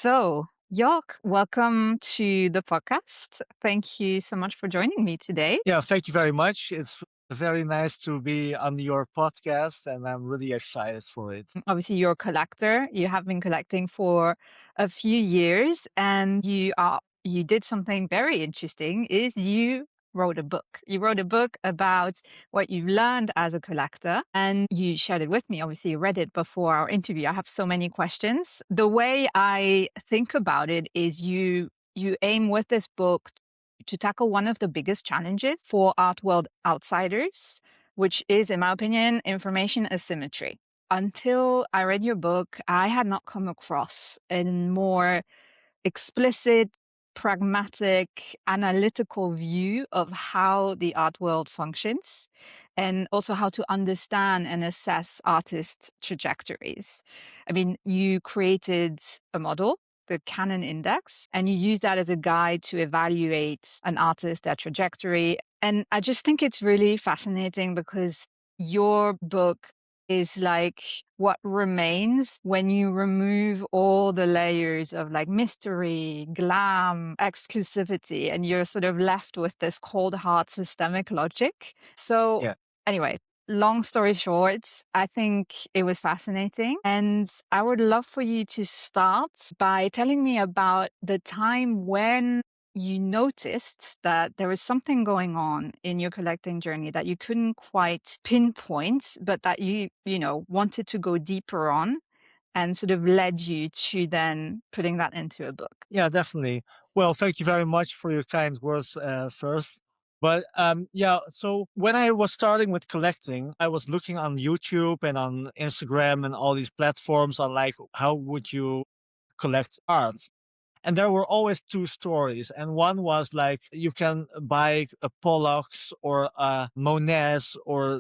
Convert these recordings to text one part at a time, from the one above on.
So, Jorg, welcome to the podcast. Thank you so much for joining me today. Yeah, thank you very much. It's very nice to be on your podcast, and I'm really excited for it. Obviously, you're a collector. You have been collecting for a few years, and you did something very interesting. Is you wrote a book. You wrote a book about what you've learned as a collector, and you shared it with me. Obviously, you read it before our interview. I have so many questions. The way I think about it is you aim with this book to tackle one of the biggest challenges for art world outsiders, which is, in my opinion, information asymmetry. Until I read your book, I had not come across a more explicit, pragmatic, analytical view of how the art world functions and also how to understand and assess artists' trajectories. I mean, you created a model, the Canon Index, and you use that as a guide to evaluate an artist, their trajectory. And I just think it's really fascinating because your book is like what remains when you remove all the layers of like mystery, glam, exclusivity, and you're sort of left with this cold hard systemic logic. So, Yeah. anyway, long story short, I think it was fascinating. And I would love for you to start by telling me about the time when you noticed that there was something going on in your collecting journey that you couldn't quite pinpoint, but that you wanted to go deeper on and sort of led you to then putting that into a book. Yeah, definitely. Well, thank you very much for your kind words first. But yeah, so when I was starting with collecting, I was looking on YouTube and on Instagram and all these platforms on like, how would you collect art? And there were always two stories. And one was like, you can buy a Pollocks or a Monets or,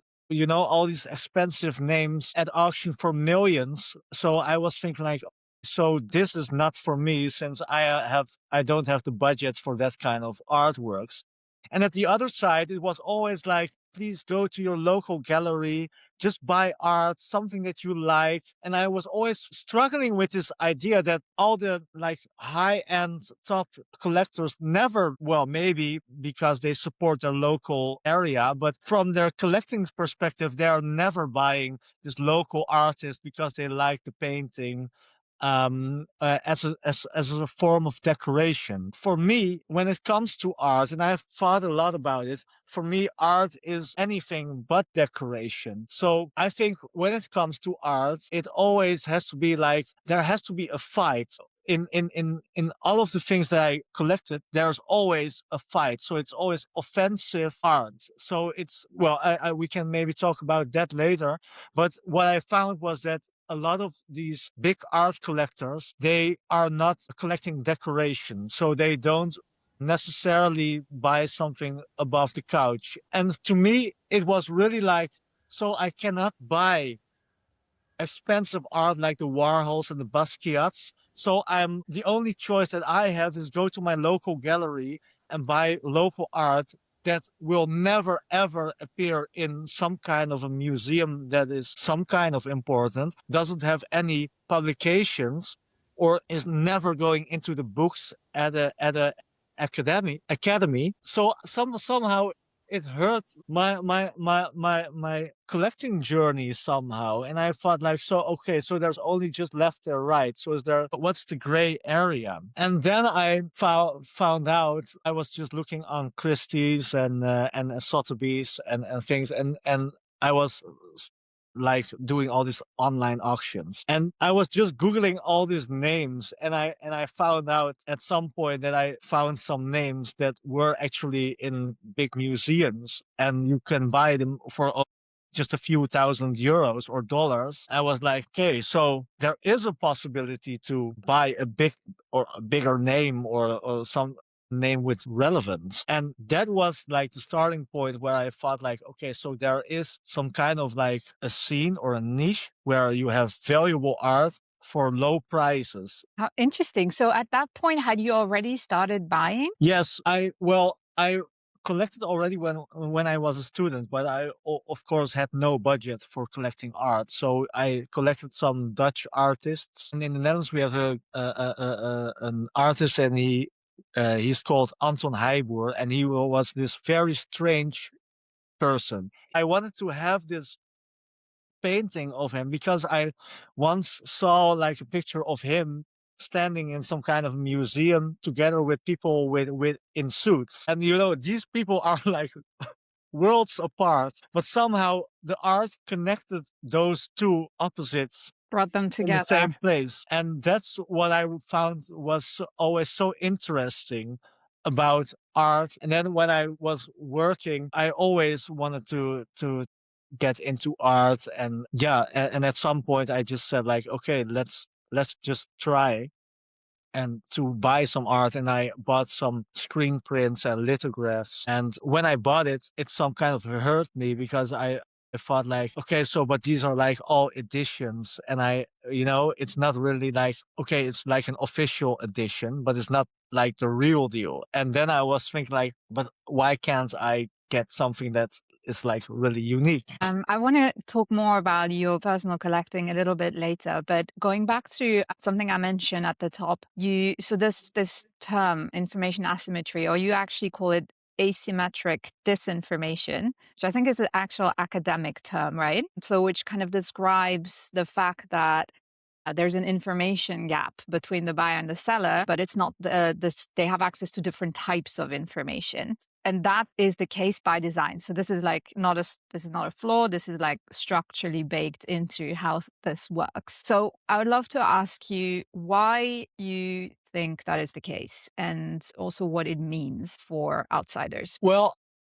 all these expensive names at auction for millions. So I was thinking like, so this is not for me since I don't have the budget for that kind of artworks. And at the other side, it was always like, please go to your local gallery, just buy art, something that you like. And I was always struggling with this idea that all the like high end top collectors never, well, maybe because they support their local area, but from their collecting perspective, they are never buying this local artist because they like the painting as a form of decoration. For me, when it comes to art, and I've thought a lot about it, for me, art is anything but decoration. So I think when it comes to art, it always has to be like there has to be a fight. In all of the things that I collected, there's always a fight. So it's always offensive art. So it's well, we can maybe talk about that later. But what I found was that a lot of these big art collectors, they are not collecting decoration. So they don't necessarily buy something above the couch. And to me, it was really like, so I cannot buy expensive art like the Warhols and the Basquiats. So the only choice that I have is go to my local gallery and buy local art that will never ever appear in some kind of a museum that is some kind of important, doesn't have any publications, or is never going into the books at a academy. So somehow it hurt my collecting journey somehow. And I thought like, so, okay, so there's only just left or right. So what's the gray area? And then I found out I was just looking on Christie's and Sotheby's and things. And I was like doing all these online auctions. And I was just Googling all these names and I found out at some point that I found some names that were actually in big museums and you can buy them for just a few €1,000 or dollars. I was like, okay, so there is a possibility to buy a big or a bigger name or some name with relevance. And that was like the starting point where I thought like, okay, so there is some kind of like a scene or a niche where you have valuable art for low prices. How interesting. So at that point, had you already started buying? Yes, I collected already when I was a student, but of course had no budget for collecting art. So I collected some Dutch artists, and in the Netherlands we have an artist, and he's called Anton Heijboer, and he was this very strange person. I wanted to have this painting of him because I once saw like a picture of him standing in some kind of museum together with people with in suits. And these people are like worlds apart, but somehow the art connected those two opposites Brought them in the together. same place. And that's what I found was always so interesting about art. And then when I was working, I always wanted to get into art. And yeah, and at some point I just said like, okay, let's just try and to buy some art, and I bought some screen prints and lithographs. And when I bought it, it some kind of hurt me because I thought like, okay, so but these are like all editions, and it's not really like, okay, it's like an official edition, but it's not like the real deal. And then I was thinking like, but why can't I get something that is like really unique? I want to talk more about your personal collecting a little bit later, but going back to something I mentioned at the top, so this term information asymmetry, or you actually call it asymmetric disinformation, which I think is an actual academic term, right? So which kind of describes the fact that there's an information gap between the buyer and the seller, but it's not they have access to different types of information. And that is the case by design. So this is like this is not a flaw. This is like structurally baked into how this works. So I would love to ask you why you think that is the case, and also what it means for outsiders. Well,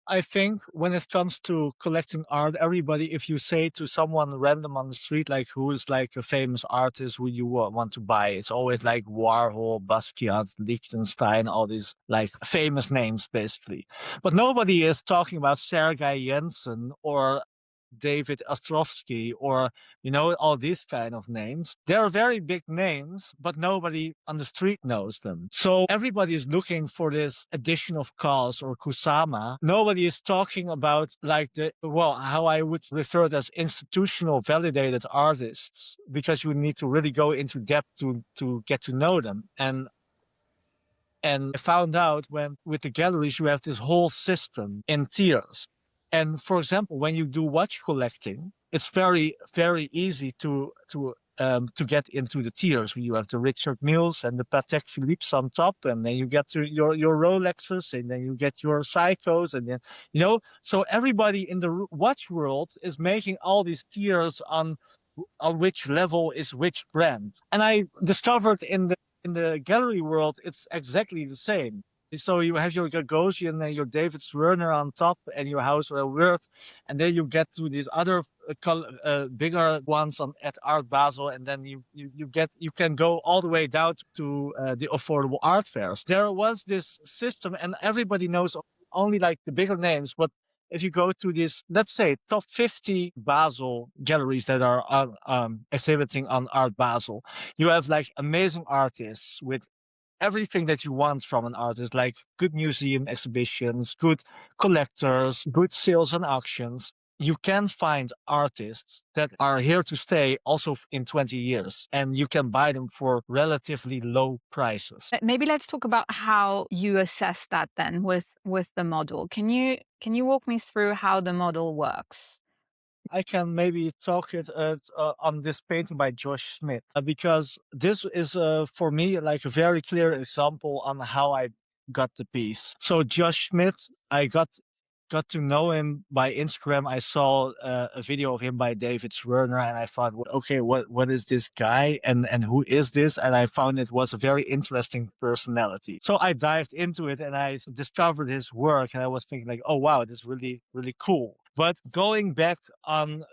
I think when it comes to collecting art, everybody, if you say to someone random on the street, like who is like a famous artist who you want to buy, it's always like Warhol, Basquiat, Liechtenstein, all these like famous names, basically. But nobody is talking about Sergei Jensen or David Ostrovsky or, all these kind of names. They're very big names, but nobody on the street knows them. So everybody is looking for this edition of Kaws or Kusama. Nobody is talking about like how I would refer it as institutional validated artists, because you need to really go into depth to get to know them. And I found out when with the galleries, you have this whole system in tiers. And for example, when you do watch collecting, it's very, very easy to get into the tiers. You have the Richard Milles and the Patek Philippe's on top, and then you get to your Rolexes, and then you get your Psychos, and then So everybody in the watch world is making all these tiers on which level is which brand. And I discovered in the gallery world, it's exactly the same. So you have your Gagosian and your David Werner on top, and your House Wirth, and then you get to these other bigger ones at Art Basel, and then you can go all the way down to the affordable art fairs. There was this system, and everybody knows only like the bigger names, but if you go to this, let's say, top 50 Basel galleries that are exhibiting on Art Basel, you have like amazing artists with everything that you want from an artist, like good museum exhibitions, good collectors, good sales and auctions. You can find artists that are here to stay also in 20 years, and you can buy them for relatively low prices. Maybe let's talk about how you assess that then with the model. Can you walk me through how the model works? I can maybe talk it on this painting by Josh Smith, because this is for me like a very clear example on how I got the piece. So Josh Smith, I got to know him by Instagram. I saw a video of him by David Werner, and I thought, okay, what is this guy, and who is this? And I found it was a very interesting personality. So I dived into it, and I discovered his work, and I was thinking like, oh wow, this is really really cool. But going back on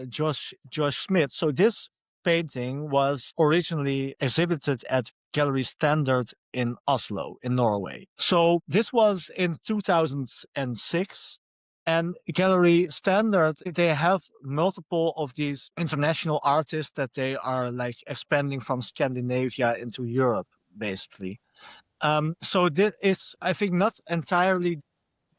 Josh Smith, so this painting was originally exhibited at Gallery Standard in Oslo, in Norway. So this was in 2006. And Gallery Standard, they have multiple of these international artists that they are like expanding from Scandinavia into Europe, basically. So this is, I think, not entirely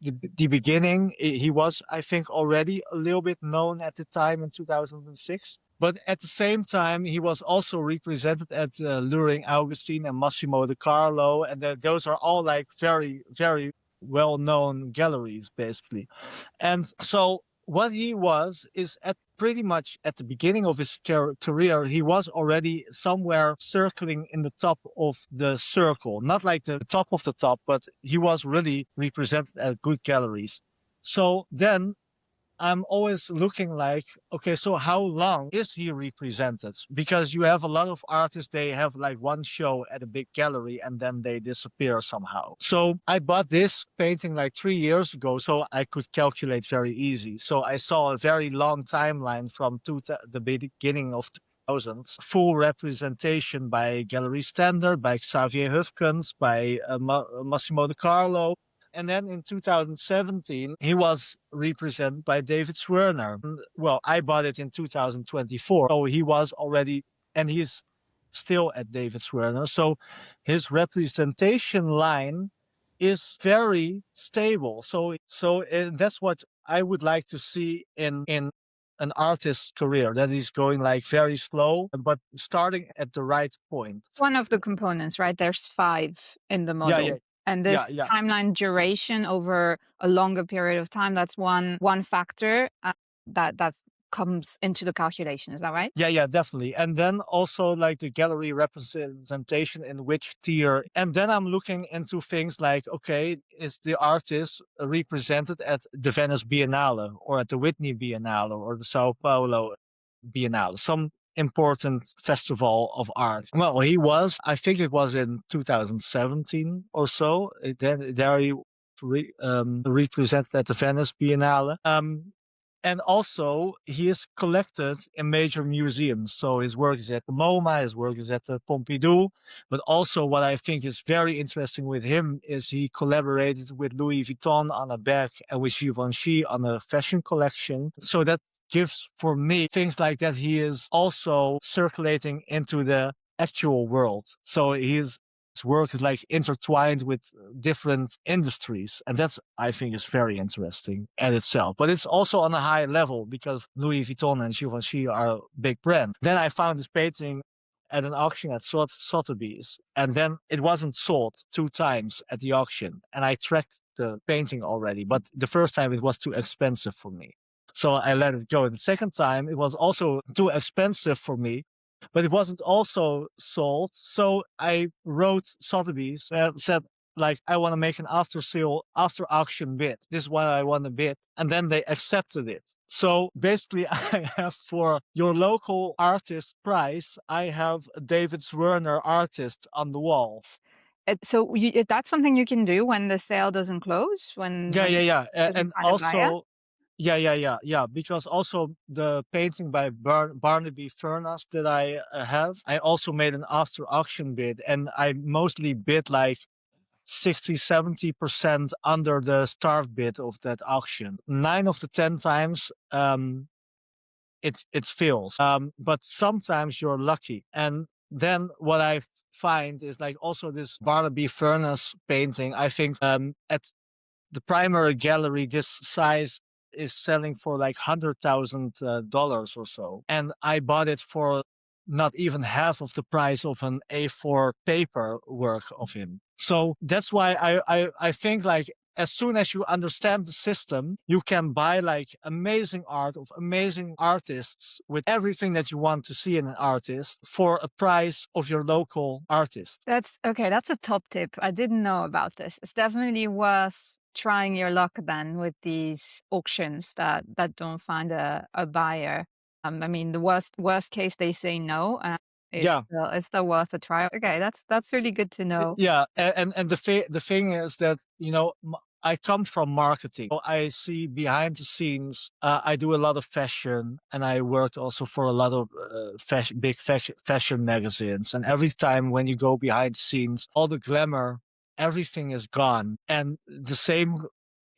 the beginning. He was, I think, already a little bit known at the time in 2006. But at the same time, he was also represented at Luring Augustine and Massimo De Carlo, and those are all like very, very well-known galleries, basically. And so what he was is at pretty much at the beginning of his career, he was already somewhere circling in the top of the circle, not like the top of the top, but he was really represented at good galleries. So then I'm always looking like, okay, so how long is he represented? Because you have a lot of artists, they have like one show at a big gallery and then they disappear somehow. So I bought this painting like 3 years ago, so I could calculate very easy. So I saw a very long timeline from the beginning of 2000s, full representation by Gallery Standard, by Xavier Hufkens, by Massimo De Carlo, and then in 2017, he was represented by David Swerner. Well, I bought it in 2024. So he was already, and he's still at David Swerner. So his representation line is very stable. So that's what I would like to see in an artist's career, that he's going like very slow, but starting at the right point. One of the components, right? There's 5 in the Yeah, yeah, model. And yeah, this yeah. timeline duration over a longer period of time, that's one factor that comes into the calculation. Is that right? Yeah, yeah, definitely. And then also like the gallery representation in which tier. And then I'm looking into things like, okay, is the artist represented at the Venice Biennale or at the Whitney Biennale or the Sao Paulo Biennale, some important festival of art? Well, he was, I think it was in 2017 or so. There he represented at the Venice Biennale. And also, he is collected in major museums. So his work is at the MoMA, his work is at the Pompidou. But also, what I think is very interesting with him is he collaborated with Louis Vuitton on a bag and with Givenchy on a fashion collection. So that gives for me things like that he is also circulating into the actual world. So his work is like intertwined with different industries, and that's, I think, is very interesting at itself. But it's also on a high level because Louis Vuitton and Givenchy are big brands. Then I found this painting at an auction at Sotheby's, and then it wasn't sold 2 times at the auction, and I tracked the painting already, but the first time it was too expensive for me, so I let it go. The second time it was also too expensive for me, but it wasn't also sold. So I wrote Sotheby's and said, like, I want to make an after auction bid. This is what I want to bid. And then they accepted it. So basically, I have for your local artist price, I have a David Swerner artist on the wall. So that's something you can do when the sale doesn't close, Yeah, when yeah, yeah. doesn't And find a buyer? also, yeah, yeah, yeah, yeah. Because also the painting by Barnaby Furnace that I have, I also made an after auction bid, and I mostly bid like 60-70% under the start bid of that auction. 9 of the 10 times, it fails. But sometimes you're lucky. And then what I find is like also this Barnaby Furnace painting. I think at the primary gallery, this size is selling for like $100,000 or so, and I bought it for not even half of the price of an A4 paper work of him. So that's why I think like as soon as you understand the system, you can buy like amazing art of amazing artists with everything that you want to see in an artist for a price of your local artist. That's okay. That's a top tip. I didn't know about this. It's definitely worth trying your luck then with these auctions that don't find a buyer. I mean, the worst case they say no. Yeah. It's still worth a try. Okay, that's really good to know. Yeah, and the thing is that, I come from marketing. So I see behind the scenes. I do a lot of fashion, and I worked also for a lot of big fashion magazines. And every time when you go behind the scenes, all the glamour, everything is gone. And the same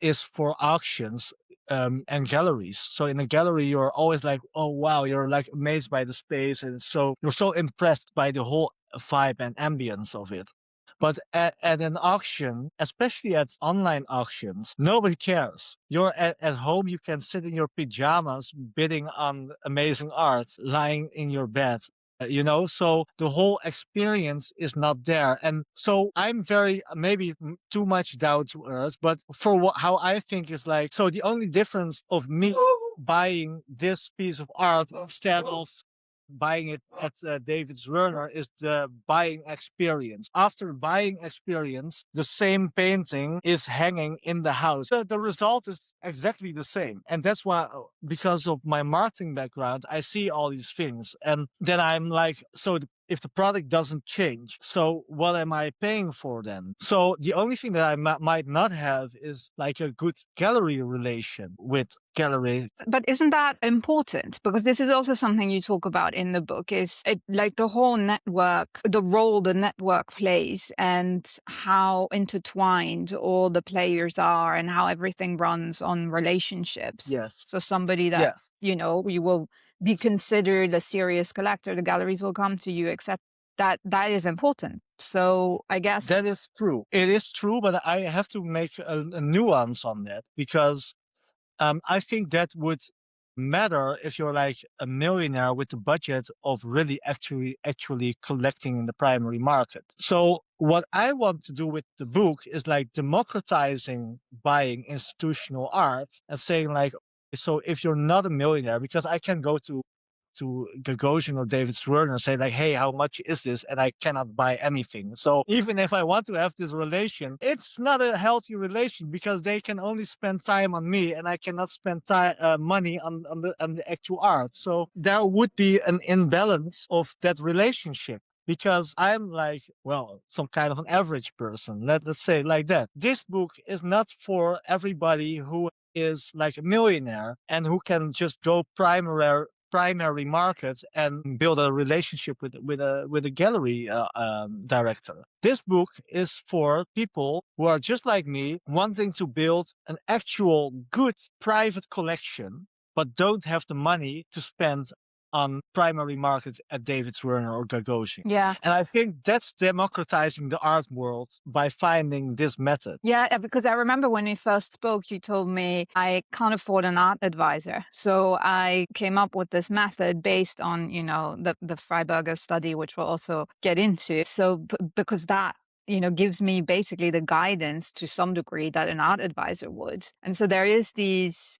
is for auctions and galleries. So in a gallery, you're always like, oh wow, you're like amazed by the space, and so you're so impressed by the whole vibe and ambience of it. But at an auction, especially at online auctions, nobody cares. You're at home, you can sit in your pajamas bidding on amazing art, lying in your bed. So the whole experience is not there. And so I'm very, maybe too much down to earth, but for how I think is like, so the only difference of me buying this piece of art instead of buying it at David's Werner is the buying experience. After buying experience, the same painting is hanging in the house. The result is exactly the same. And that's why, because of my marketing background, I see all these things. And then I'm like, so if the product doesn't change, so what am I paying for then? So the only thing that I might not have is like a good gallery relation with gallery. But isn't that important? Because this is also something you talk about in the book, is it like the whole network, the role the network plays and how intertwined all the players are and how everything runs on relationships. Yes. So somebody that, Yes. you will be considered a serious collector, the galleries will come to you, except that is important. So I That guess is true. It is true, but I have to make a nuance on that because I think that would matter if you're like a millionaire with the budget of really actually collecting in the primary market. So what I want to do with the book is like democratizing buying institutional art and saying like, so if you're not a millionaire, because I can go to Gagosian or David Werner and say like, hey, how much is this? And I cannot buy anything. So even if I want to have this relation, it's not a healthy relation because they can only spend time on me and I cannot spend time, money on the actual art. So there would be an imbalance of that relationship because I'm like, well, some kind of an average person. Let's say like that. This book is not for everybody who is like a millionaire and who can just go primary market and build a relationship with a gallery director. This book is for people who are just like me, wanting to build an actual good private collection, but don't have the money to spend on primary markets at David's Werner or Gagosian. yeah. And I think that's democratizing the art world by finding this method. Yeah, because I remember when we first spoke, you told me I can't afford an art advisor. So I came up with this method based on, the Freiberger study, which we'll also get into. So because that, gives me basically the guidance to some degree that an art advisor would. And so there is these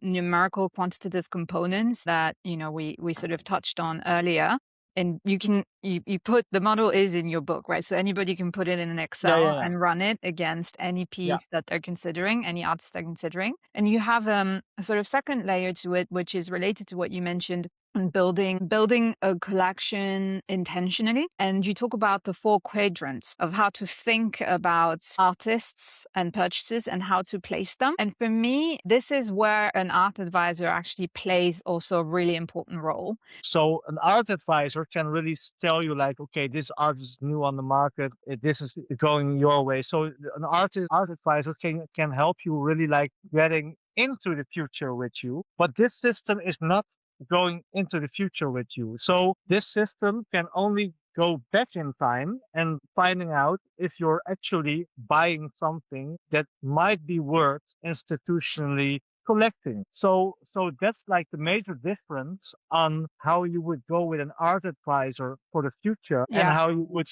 numerical quantitative components that, we sort of touched on earlier. And you put the model is in your book, right? So anybody can put it in an Yeah, yeah, Excel yeah. and run it against any Yeah. piece that they're considering, any artist they're considering. And you have a sort of second layer to it, which is related to what you mentioned on building a collection intentionally. And you talk about the four quadrants of how to think about artists and purchases and how to place them. And for me, this is where an art advisor actually plays also a really important role. So an art advisor can really tell you like, okay, this art is new on the market. This is going your way. So an art advisor can help you really like getting into the future with you. But this system is not going into the future with you. So this system can only go back in time and finding out if you're actually buying something that might be worth institutionally collecting. So that's like the major difference on how you would go with an art advisor for the future and Yeah. how you would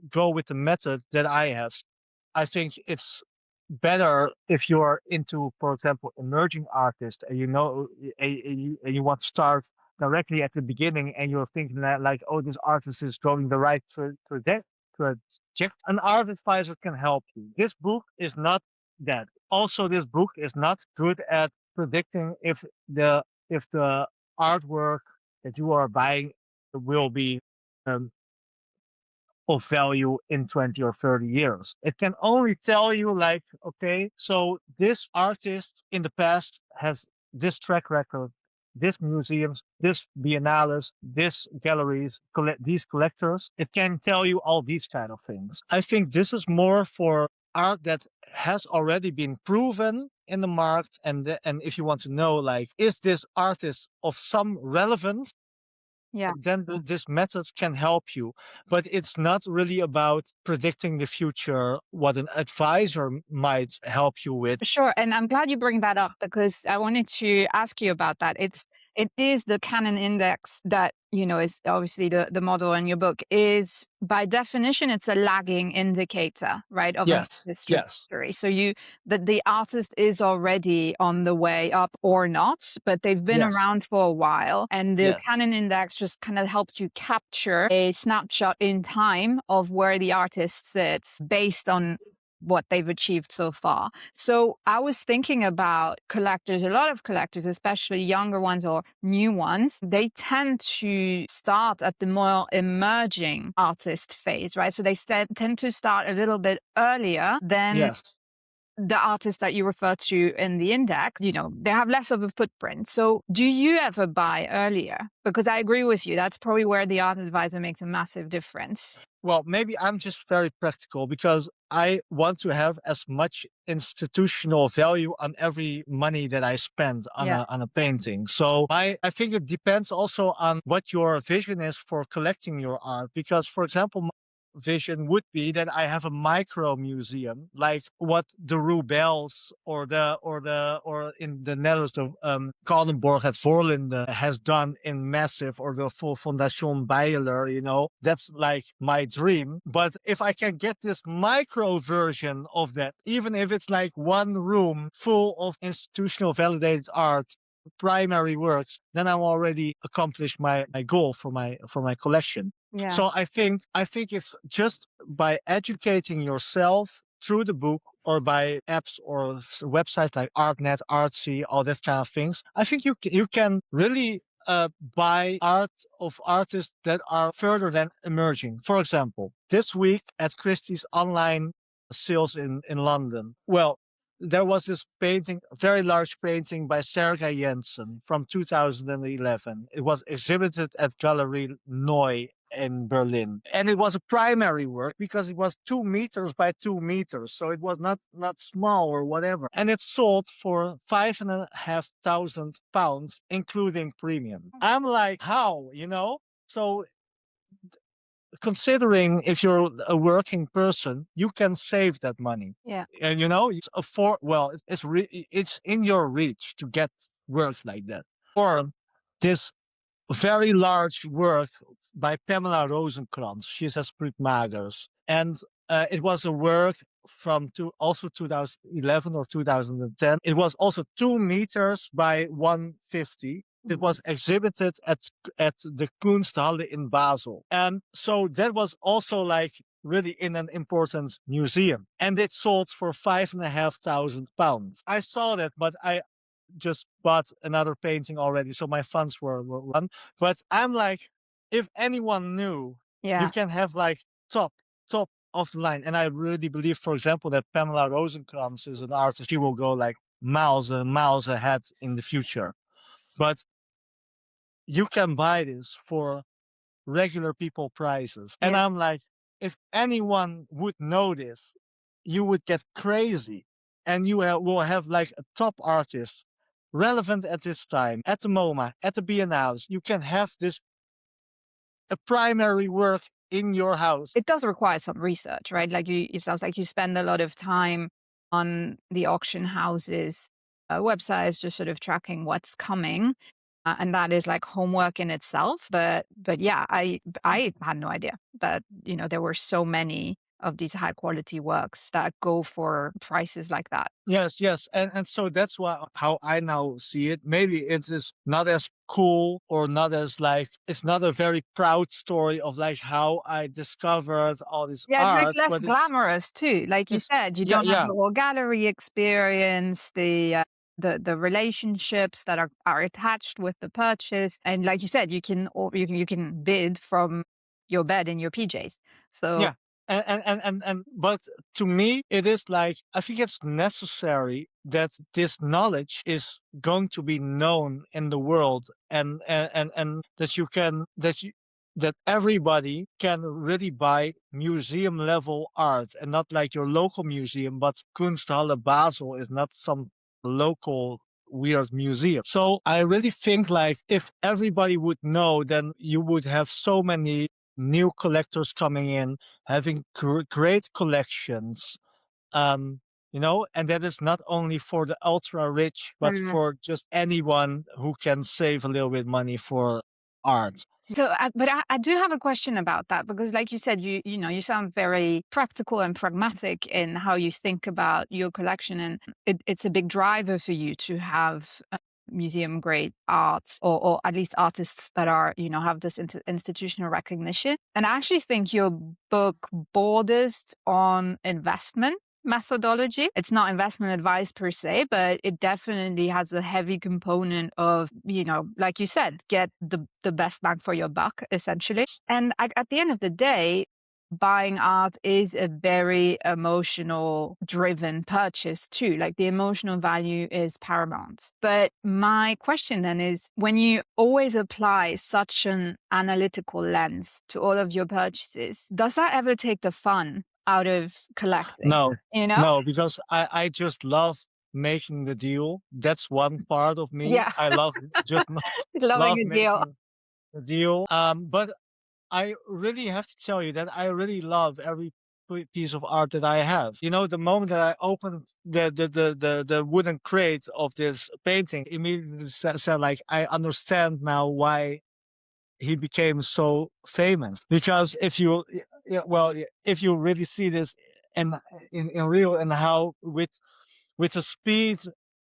go with the method that I have. I think it's better if you're into, for example, emerging artists and you want to start directly at the beginning and you're thinking that like, oh, this artist is going the right trajectory. An art advisor can help you. This book is not that. Also, this book is not good at predicting if the artwork that you are buying will be um, of value in 20 or 30 years. It can only tell you like, okay, so this artist in the past has this track record, this museums, this biennales, this galleries, these collectors. It can tell you all these kind of things. I think this is more for art that has already been proven in the market. And if you want to know, like, is this artist of some relevance? Yeah. then this method can help you. But it's not really about predicting the future, what an advisor might help you with. Sure, and I'm glad you bring that up because I wanted to ask you about that. It is the Canon Index that, is obviously the model in your book is by definition it's a lagging indicator, right, of an Yes, artist's yes, trajectory. So the artist is already on the way up or not, but they've been yes, around for a while, and the yes. Canon Index just kind of helps you capture a snapshot in time of where the artist sits based on what they've achieved so far. So I was thinking about collectors, a lot of collectors, especially younger ones or new ones, they tend to start at the more emerging artist phase, right? So they tend to start a little bit earlier than Yes. the artists that you refer to in the index, they have less of a footprint. So do you ever buy earlier? Because I agree with you. That's probably where the art advisor makes a massive difference. Well, maybe I'm just very practical because I want to have as much institutional value on every money that I spend Yeah. on a painting. So I think it depends also on what your vision is for collecting your art. Because, for example, my vision would be that I have a micro museum, like what the Rubels or in the Netherlands the Kaldenborg at Voorlinde has done in massive, or the full Fondation Beyeler, that's like my dream. But if I can get this micro version of that, even if it's like one room full of institutional validated art, primary works, then I'm already accomplished my goal for my collection. Yeah. So I think it's just by educating yourself through the book or by apps or websites like ArtNet, Artsy, all that kind of things. I think you can really buy art of artists that are further than emerging. For example, this week at Christie's online sales in London, well, there was this painting, a very large painting by Sergei Jensen from 2011. It was exhibited at Galerie Neu in Berlin. And it was a primary work because it was 2 meters by 2 meters. So it was not small or whatever. And it sold for £5,500, including premium. I'm like, how, So considering if you're a working person, you can save that money. Yeah. And it's afford well, it's in your reach to get works like that. Or this very large work by Pamela Rosenkrantz. She's a Magers. And it was a work from also 2011 or 2010. It was also 2 meters by 150. It was exhibited at the Kunsthalle in Basel. And so that was also like really in an important museum. And it sold for £5,500. I saw that, but I just bought another painting already, so my funds were run. But I'm like, if anyone knew, you Yeah. can have like top of the line. And I really believe, for example, that Pamela Rosenkrantz is an artist. She will go like miles and miles ahead in the future. But you can buy this for regular people prices. And Yeah. I'm like, if anyone would know this, you would get crazy. And you will have like a top artist relevant at this time, at the MoMA, at the Biennales. You can have this a primary work in your house. It does require some research, right? It sounds like you spend a lot of time on the auction houses, websites, just sort of tracking what's coming, and that is like homework in itself. But yeah, I had no idea that there were so many of these high quality works that go for prices like that. Yes, yes. And so that's how I now see it. Maybe it is not as cool or not as like, it's not a very proud story of like how I discovered all this Yeah, it's like art, less but it's glamorous too. Like you it's said, you yeah, don't have yeah. the whole gallery experience, the relationships that are attached with the purchase, and like you said, you can bid from your bed in your PJs. So Yeah. But to me, it is like, I think it's necessary that this knowledge is going to be known in the world, and that that everybody can really buy museum level art, and not like your local museum, but Kunsthalle Basel is not some local weird museum. So I really think like if everybody would know, then you would have so many new collectors coming in, having great collections. Um, and that is not only for the ultra rich, but for just anyone who can save a little bit money for art. So, but I do have a question about that because, like you said, you sound very practical and pragmatic in how you think about your collection, and it's a big driver for you to have museum grade art, or at least artists that are have this institutional recognition. And I actually think your book borders on investment methodology. It's not investment advice per se, but it definitely has a heavy component of, like you said, get the best bang for your buck, essentially. And at the end of the day, buying art is a very emotional driven purchase too. Like the emotional value is paramount. But my question then is, when you always apply such an analytical lens to all of your purchases, does that ever take the fun out of collecting? No, You know? no, because I just love making the deal. That's one part of me. Yeah. I love just Loving love a deal. making the deal. But I really have to tell you that I really love every piece of art that I have. The moment that I opened the wooden crate of this painting, immediately said like, I understand now why he became so famous. Because if you really see this and in real, and how with the speed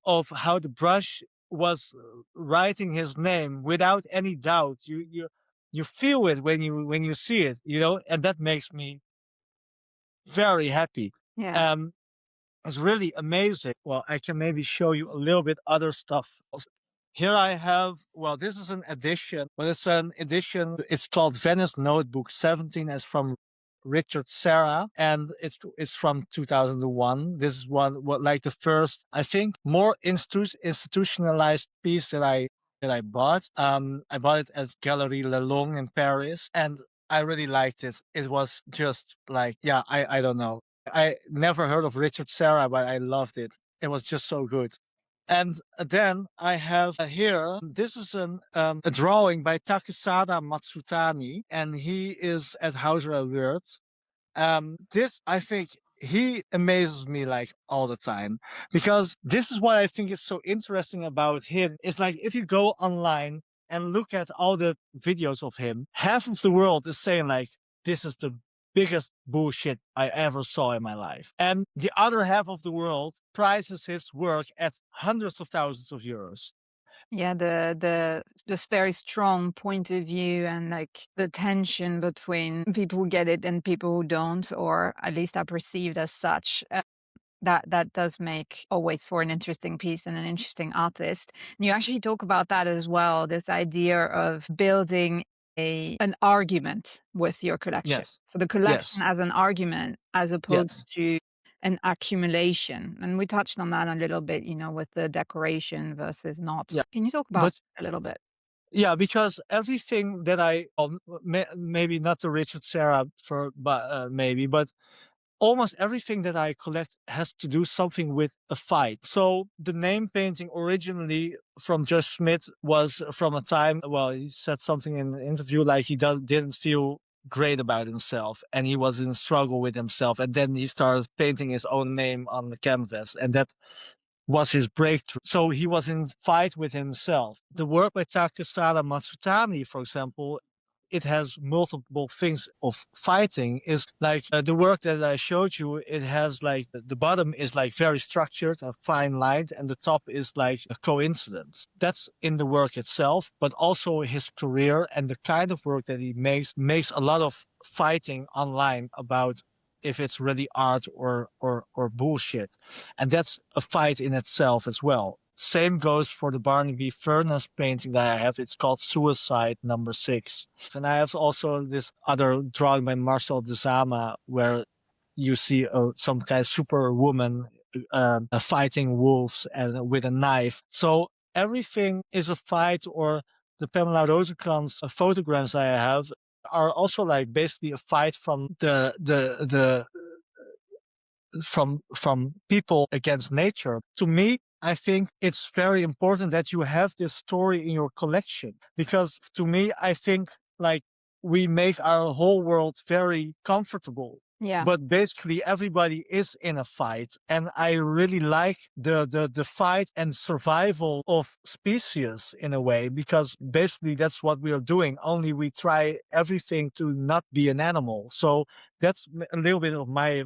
of how the brush was writing his name without any doubt, you feel it when you see it, and that makes me very happy. Yeah. Um, it's really amazing. Well, I can maybe show you a little bit other stuff. Here I have, well, this is an edition, but it's an edition. It's called Venice Notebook 17. It's from Richard Serra, and it's from 2001. This is what like the first, I think, more institutionalized piece that I bought. I bought it at Galerie Lelong in Paris, and I really liked it. It was just like, yeah, I don't know. I never heard of Richard Serra, but I loved it. It was just so good. And then I have here, this is a drawing by Takesada Matsutani, and he is at Hauser Wirth. This, I think, he amazes me like all the time, because this is what I think is so interesting about him. It's like if you go online and look at all the videos of him, half of the world is saying like, this is the biggest bullshit I ever saw in my life. And the other half of the world prices his work at hundreds of thousands of euros. Yeah, the this very strong point of view, and like the tension between people who get it and people who don't, or at least are perceived as such. That does make always for an interesting piece and an interesting artist. And you actually talk about that as well, this idea of building an argument with your collection. Yes. So the collection Yes. as an argument as Yes. opposed to an accumulation. And we touched on that a little bit, with the decoration versus not. Yeah. Can you talk about But that a little bit? yeah, because everything that maybe not the Richard Serra but maybe, but almost everything that I collect has to do something with a fight. So the name painting originally from Josh Smith was from a time, well, he said something in an interview like he didn't feel great about himself, and he was in struggle with himself, and then he started painting his own name on the canvas, and that was his breakthrough. So he was in fight with himself. The work by Takesada Matsutani, for example, it has multiple things of fighting. Is like the work that I showed you, it has like the bottom is like very structured and fine lined, and the top is like a coincidence. That's in the work itself, but also his career and the kind of work that he makes a lot of fighting online about if it's really art or bullshit. And that's a fight in itself as well. Same goes for the Barnaby Furnace painting that I have. It's called Suicide Number 6. And I have also this other drawing by Marcel de Zama where you see some kind of superwoman fighting wolves and with a knife. So everything is a fight. Or the Pamela Rosenkrantz photographs I have are also like basically a fight from the from people against nature. To me, I think it's very important that you have this story in your collection because to me, I think like we make our whole world very comfortable. Yeah. But basically, everybody is in a fight, and I really like the fight and survival of species in a way because basically that's what we are doing. Only we try everything to not be an animal. So that's a little bit of my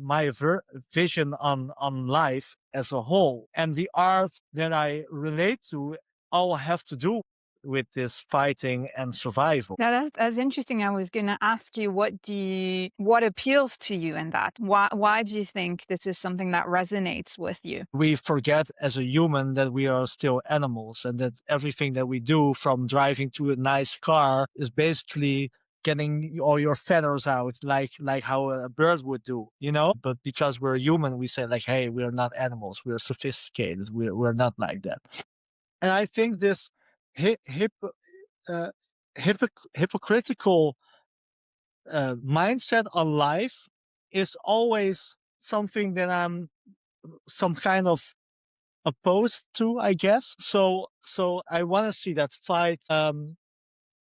vision on life as a whole, and the art that I relate to all have to do with this fighting and survival. Now that's interesting. I was gonna ask you, what appeals to you in that? Why do you think this is something that resonates with you? We forget as a human that we are still animals and that everything that we do, from driving to a nice car, is basically getting all your feathers out like how a bird would do, you know? But because we're human, we say like, hey, we're not animals, we're sophisticated, we're not like that. And I think this hi- hip, uh, hypocritical mindset on life is always something that I'm some kind of opposed to, I guess. So I want to see that fight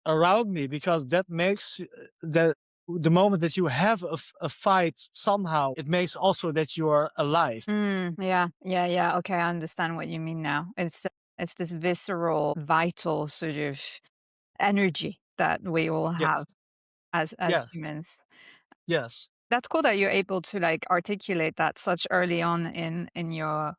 around me because that makes the moment that you have a fight somehow it makes also that you are alive. Yeah, yeah, yeah. Okay, I understand what you mean now. It's this visceral, vital sort of energy that we all have Yes, as yes, humans. yes, That's cool that you're able to, like, articulate that such early on in your,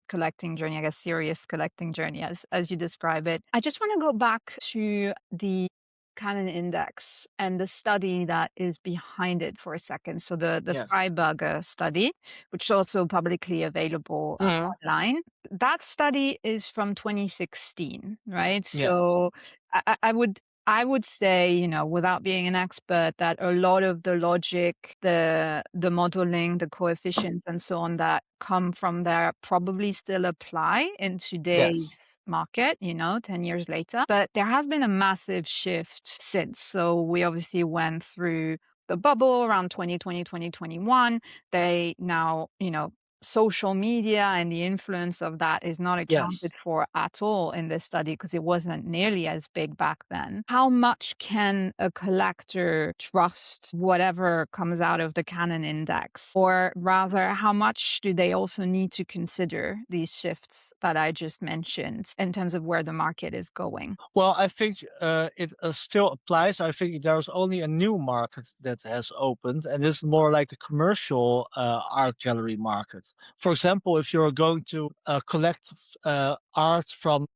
collecting journey, I guess, serious collecting journey as you describe it. I just wanna go back to the Canon Index and the study that is behind it for a second. So the yes. Freiberger study, which is also publicly available, Hmm. online. That study is from 2016, right? Yes, So I would say, without being an expert, that a lot of the logic, the modeling, the coefficients, and so on that come from there probably still apply in yes, today's market, 10 years later. But there has been a massive shift since. So we obviously went through the bubble around 2020, 2021. They now, social media and the influence of that is not yes. accounted for at all in this study because it wasn't nearly as big back then. How much can a collector trust whatever comes out of the Canon Index? Or rather, how much do they also need to consider these shifts that I just mentioned in terms of where the market is going? Well, I think it still applies. I think there's only a new market that has opened, and this is more like the commercial art gallery market. For example, if you're going to collect art from,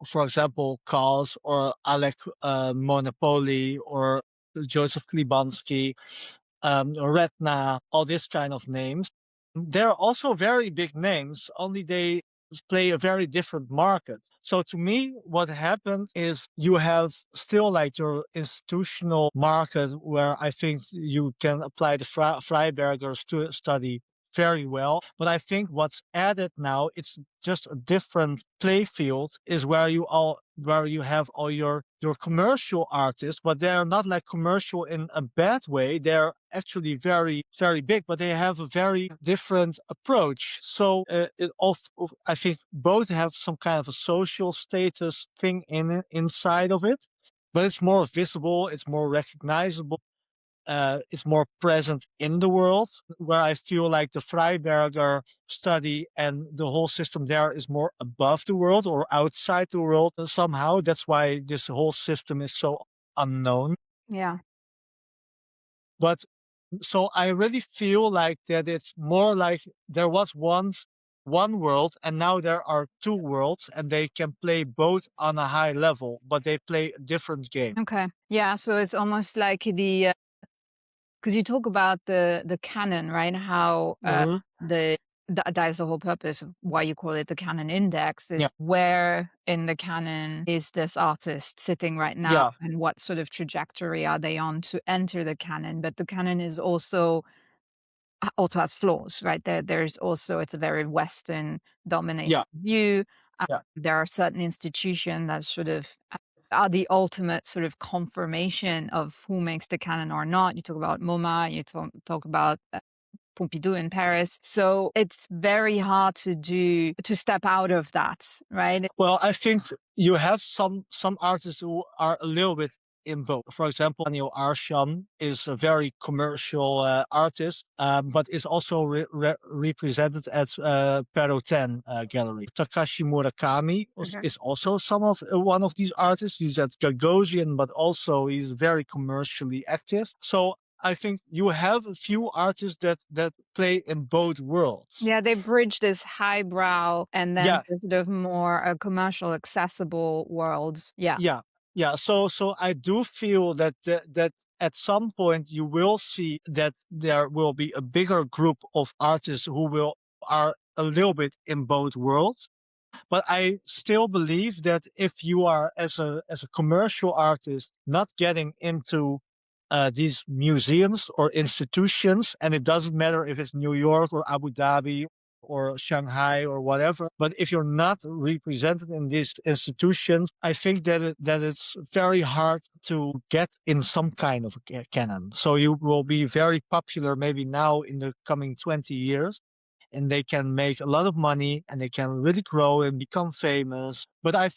for example, Kals or Alec Monopoli or Joseph Klibanski, Retna, all this kind of names. They're also very big names, only they play a very different market. So to me, what happens is you have still like your institutional market where I think you can apply the Freiberger's to study very well. But I think what's added now, it's just a different play field, is where you have all your commercial artists, but they're not like commercial in a bad way. They're actually very, very big, but they have a very different approach. So I think both have some kind of a social status thing inside of it, but it's more visible, it's more recognizable, is more present in the world, where I feel like the Freiberger study and the whole system there is more above the world or outside the world somehow. That's why this whole system is so unknown. Yeah. But so I really feel like that it's more like there was once one world and now there are two worlds and they can play both on a high level, but they play a different game. Okay. Yeah. So it's almost like because you talk about the canon, right? How Mhm. the that is the whole purpose of why you call it the Canon Index, Yeah. is where in the canon is this artist sitting right now, Yeah. and what sort of trajectory are they on to enter the canon? But the canon is also has flaws, right? There's also, it's a very Western dominated Yeah. view. Yeah. There are certain institutions that sort of are the ultimate sort of confirmation of who makes the canon or not. You talk about MoMA, you talk about Pompidou in Paris. So it's very hard to step out of that, right? Well, I think you have some artists who are a little bit in both. For example, Daniel Arsham is a very commercial artist, but is also represented at Perrotin Gallery. Takashi Murakami Okay. is also one of these artists. He's at Gagosian, but also he's very commercially active. So I think you have a few artists that play in both worlds. Yeah, they bridge this highbrow and then Yeah, the sort of more commercial, accessible worlds. Yeah. yeah, yeah. So I do feel that at some point you will see that there will be a bigger group of artists who will are a little bit in both worlds. But I still believe that if you are as a commercial artist not getting into these museums or institutions, and it doesn't matter if it's New York or Abu Dhabi or Shanghai or whatever, but if you're not represented in these institutions, I think that it's very hard to get in some kind of a canon. So you will be very popular maybe now in the coming 20 years, and they can make a lot of money and they can really grow and become famous. But I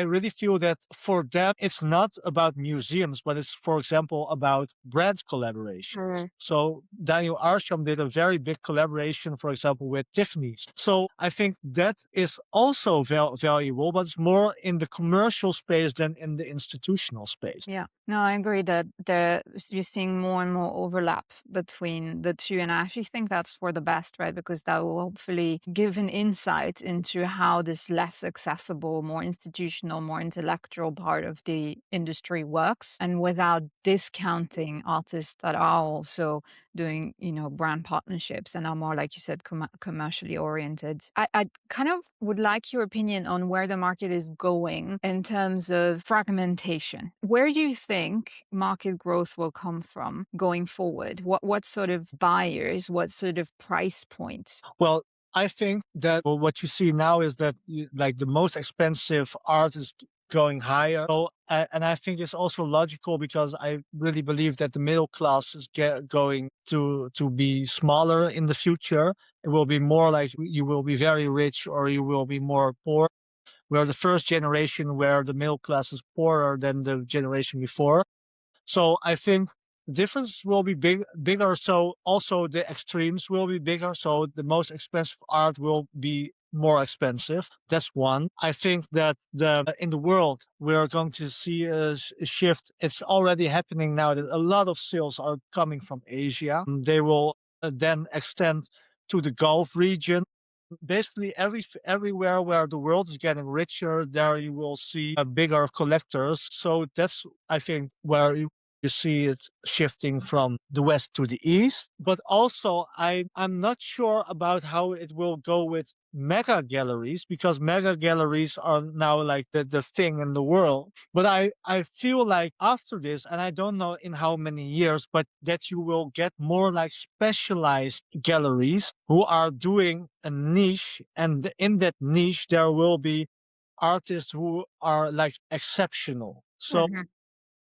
really feel that for them, it's not about museums, but it's, for example, about brand collaborations. Mm. So Daniel Arsham did a very big collaboration, for example, with Tiffany's. So I think that is also valuable, but it's more in the commercial space than in the institutional space. Yeah. No, I agree that you're seeing more and more overlap between the two. And I actually think that's for the best, right? Because that will hopefully give an insight into how this less accessible, more institutional, more intellectual part of the industry works. And without discounting artists that are also doing, brand partnerships and are more, like you said, commercially oriented. I kind of would like your opinion on where the market is going in terms of fragmentation. Where do you think market growth will come from going forward? What sort of buyers, what sort of price points? Well, I think that what you see now is that like the most expensive art is going higher. So, and I think it's also logical because I really believe that the middle class is going to be smaller in the future. It will be more like you will be very rich or you will be more poor. We're the first generation where the middle class is poorer than the generation before. So I think the difference will be bigger. So also the extremes will be bigger. So the most expensive art will be more expensive. That's one. I think that in the world we're going to see a shift. It's already happening now that a lot of sales are coming from Asia. They will then extend to the Gulf region. Basically, everywhere where the world is getting richer, there you will see bigger collectors. So that's, I think, where you see it shifting from the west to the east. But also, I'm not sure about how it will go with mega galleries, because mega galleries are now like the thing in the world. But I feel like after this, and I don't know in how many years, but that you will get more like specialized galleries who are doing a niche, and in that niche there will be artists who are like exceptional. So Mhm.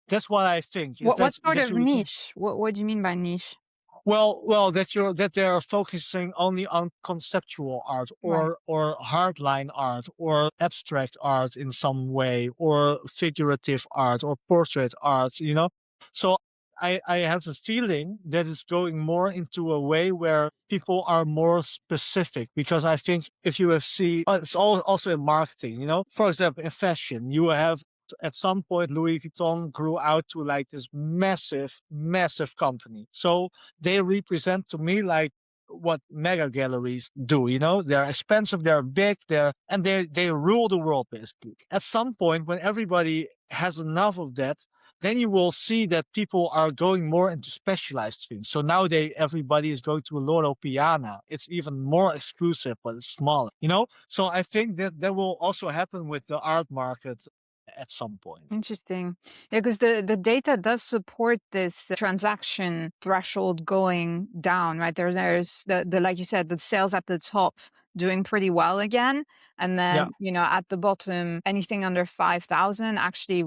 that's what I think is What sort that of you niche? What do you mean by niche? that they're focusing only on conceptual art Right. or hardline art or abstract art in some way or figurative art or portrait art, you know. So I have a feeling that it's going more into a way where people are more specific, because I think if you have seen, it's also in marketing, you know. For example, in fashion, you have at some point Louis Vuitton grew out to like this massive company. So they represent to me like what mega galleries do. You know, they're expensive, they're big, they rule the world basically. At some point, when everybody has enough of that, then you will see that people are going more into specialized things. So now everybody is going to a Loro Piana. It's even more exclusive, but it's smaller. You know, so I think that will also happen with the art market at some point. Interesting. Yeah, because the data does support this transaction threshold going down, right? There's the like you said, the sales at the top doing pretty well again. And Yeah. then, at the bottom, anything under 5,000 actually,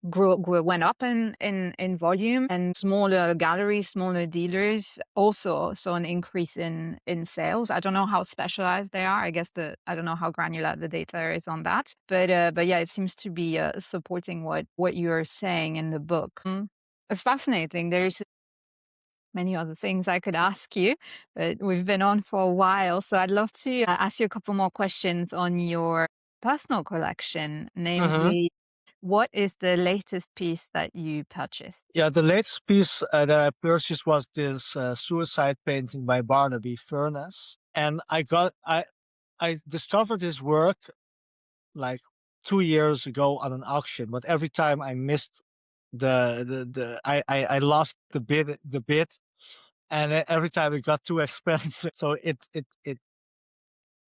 went up in volume, and smaller galleries, smaller dealers also saw an increase in sales. I don't know how specialized they are. I guess I don't know how granular the data is on that, but yeah, it seems to be supporting what you're saying in the book. It's fascinating. There's many other things I could ask you, but we've been on for a while, so I'd love to ask you a couple more questions on your personal collection, Mhm. namely, what is the latest piece that you purchased? Yeah, the latest piece that I purchased was this suicide painting by Barnaby Furness, and I discovered his work like 2 years ago on an auction, but every time I missed I lost the bid, and every time it got too expensive, so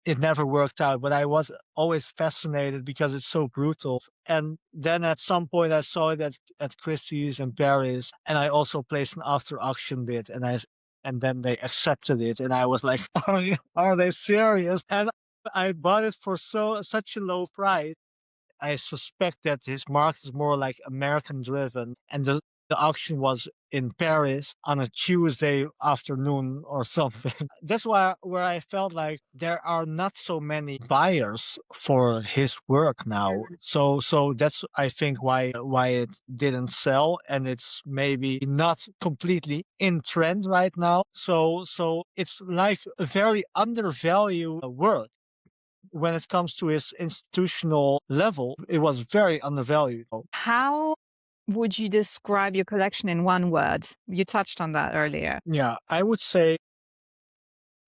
it never worked out. But I was always fascinated because it's so brutal. And then at some point I saw it at Christie's in Paris, and I also placed an after auction bid, and then they accepted it, and I was like, are they serious? And I bought it for such a low price. I suspect that his market is more like American driven, and the auction was in Paris on a Tuesday afternoon or something. That's where I felt like there are not so many buyers for his work now. So that's, I think, why it didn't sell, and it's maybe not completely in trend right now. So it's like a very undervalued work. When it comes to his institutional level, it was very undervalued. How would you describe your collection in one word? You touched on that earlier. Yeah, I would say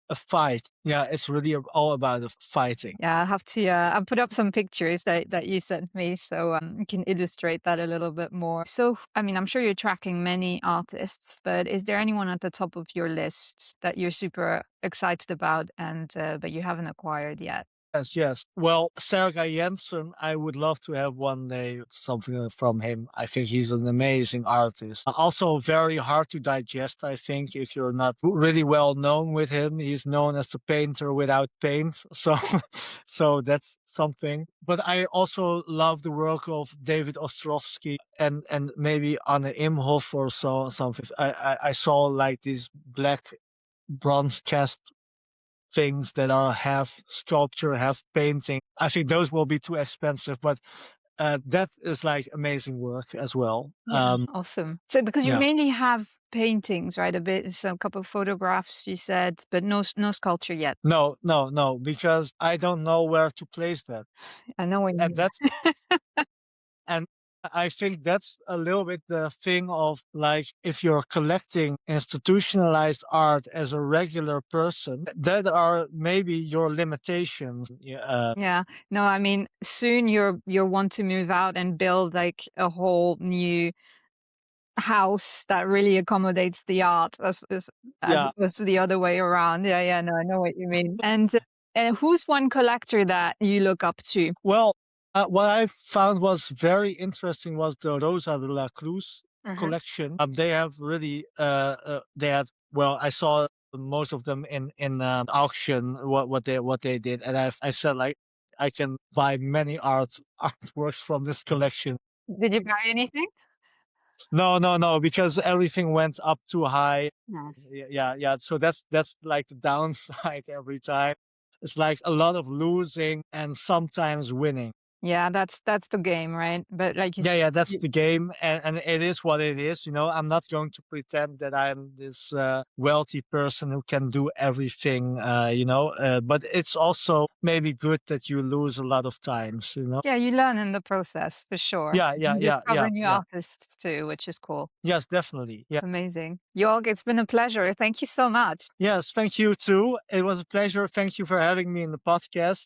a fight. Yeah, it's really all about the fighting. Yeah, I'll have to I'll put up some pictures that you sent me so you can illustrate that a little bit more. So, I mean, I'm sure you're tracking many artists, but is there anyone at the top of your list that you're super excited about and but you haven't acquired yet? Yes, yes. Well, Sergei Jensen, I would love to have one day something from him. I think he's an amazing artist. Also, very hard to digest, I think, if you're not really well known with him. He's known as the painter without paint. So, so that's something. But I also love the work of David Ostrovsky and maybe Anne Imhoff or something. I saw like these black bronze cast things that are half sculpture, half painting. I think those will be too expensive, but that is like amazing work as well. Yeah, awesome. So because you Yeah. mainly have paintings, right? A bit, so a couple of photographs you said, but no sculpture yet. No, no, no, because I don't know where to place that. I know what you And mean. that's and I think that's a little bit the thing of like if you're collecting institutionalized art as a regular person, that are maybe your limitations. Yeah, Yeah. No, I mean, soon you'll want to move out and build like a whole new house that really accommodates the art as yeah. opposed to the other way around. Yeah, yeah, no, I know what you mean. And who's one collector that you look up to? Well, what I found was very interesting was the Rosa de la Cruz Mhm. collection. They have really, they had. Well, I saw most of them in auction. What they did, and I said like I can buy many artworks from this collection. Did you buy anything? No, no, no, because everything went up too high. No. Yeah, yeah. So that's like the downside every time. It's like a lot of losing and sometimes winning. Yeah, that's the game, right? But like you Yeah, yeah, that's said, the game, and it is what it is. I'm not going to pretend that I'm this wealthy person who can do everything. But it's also maybe good that you lose a lot of times. yeah, you learn in the process for sure. Yeah, yeah, You yeah, discover yeah, new yeah. artists too, which is cool. Yes, definitely. Yeah. Amazing. Jorg, it's been a pleasure. Thank you so much. Yes, thank you too. It was a pleasure. Thank you for having me in the podcast.